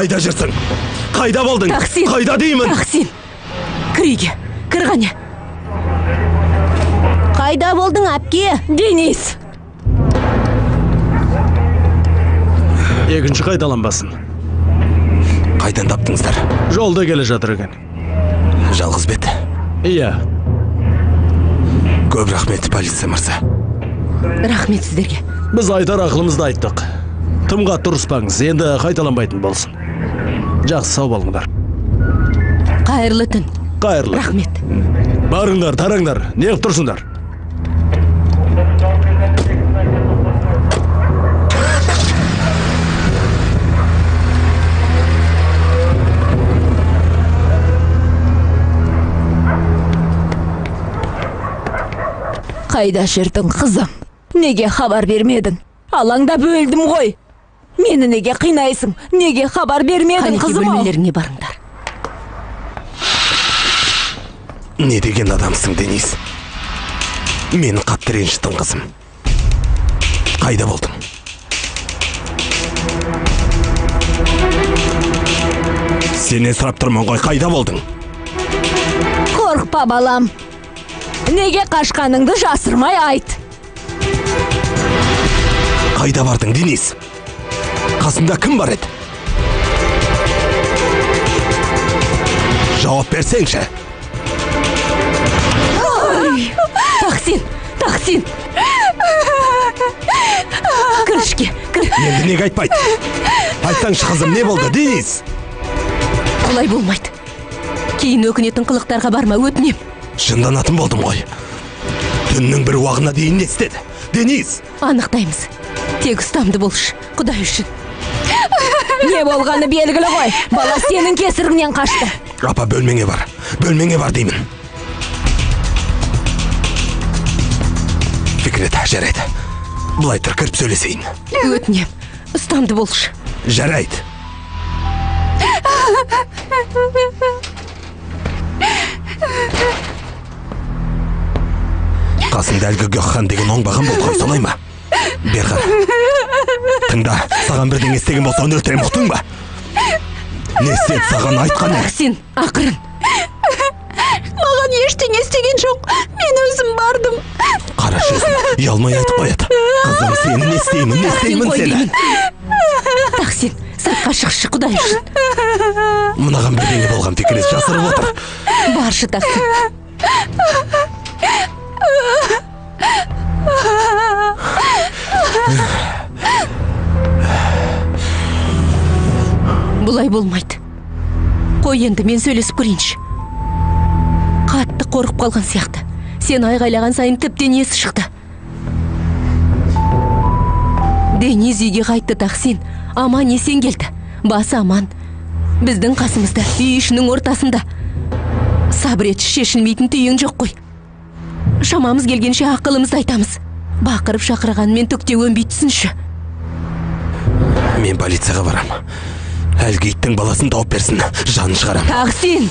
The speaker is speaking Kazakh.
Қайда жүрсің? Қайда болдың? Тахсин. Қайда деймін? Тахсин. Кір үйге. Кір қане. Қайда болдың, әпке? Денис. Екінші қайталанбасын. Қайдан таптыңыздар? Жолда келе жатыр екен. Жалғыз бет. Иә. Көп рахмет, полиция мырза. Рахмет сіздерге. Біз айтар ақылымызды айттық. Тым қатты ұрыспаңыз, енді қайталанбайтын болсын. Жақсы, сау болыңдар. Қайырлы түн. Қайырлы. Рахмет. Барыңдар, тараңдар. Неғып тұрсыңдар? Қайда жүрдің, қызым? Неге хабар бермедің? Алаңда бөлдім ғой. Мені неге қинайсың? Неге хабар бермедің, қызым? Қанеке бөлмелеріңе барыңдар. Не деген адамсың, Денис? Мені қатты ренжіттің, қызым. Қайда болдың? Сенен сұрап тұрмын ғой, қайда болдың? Қорықпа, балам. Неге қашқаныңды жасырмай айт. Қайда бардың, Денис? Қасында кім бар еді? Жауап берсеңші. Тахсин. Кір ішке, кір. Енді неге айтпайды? Айтсаңшы, қызым, не болды, Денис? Олай болмайды. Кейін өкінетін қылықтарға барма, өтінем. Шынданатын болдым ғой. Түннің бір уағына дейін не істеді? Денис! Анықтаймыз. Тек ұстамды болшы, Құдай үшін. Не болғаны белгілі ғой. Бала сенің кесіріңнен қашты. Апа, бөлмеңе бар деймін. Фикрет, жарайды. Бұлай тұр, кіріп сөйлесейін. Өтінем, ұстамды болшы. Жарайды. Қасында әлгі Гөххан деген оңбаған болды ғой, солай ма? Бер қара. Тыңда, саған бірдеңе істеген болса, оны өлтірем, ұқтың ба? Не істеді саған, айтқан не? Тахсин, ақырын. Маған ештеңе істеген жоқ. Мен өзім бардым. Қарашы өзім, ұялмай айтып қояды. Қызым, сені не істеймін сені? Тахсин, сыртқа шықшы, Құдай үшін. Мынаған бірдеңе болған, Фикрет жасырып отыр. Баршы, Тахсин. Бұлай болмайды. Қой енді, мен сөйлесіп көрейінші. Қатты қорқып қалған сияқты. Сен айғайлаған сайын тіптен есі шықты. Денис үйге қайтты, Тахсин. Аман есен келді. Басы аман. Біздің қасымызда, үй ішінің ортасында. Сабыр етші, шешілмейтін түйін жоқ қой. Шамамыз келгенше ақылымызды айтамыз. Бақырып шақырғанмен түкте өнбей түсінші. Мен полицияға барам. Әлгі иттің баласын тауып берсін, жанын шығарам. Тахсин!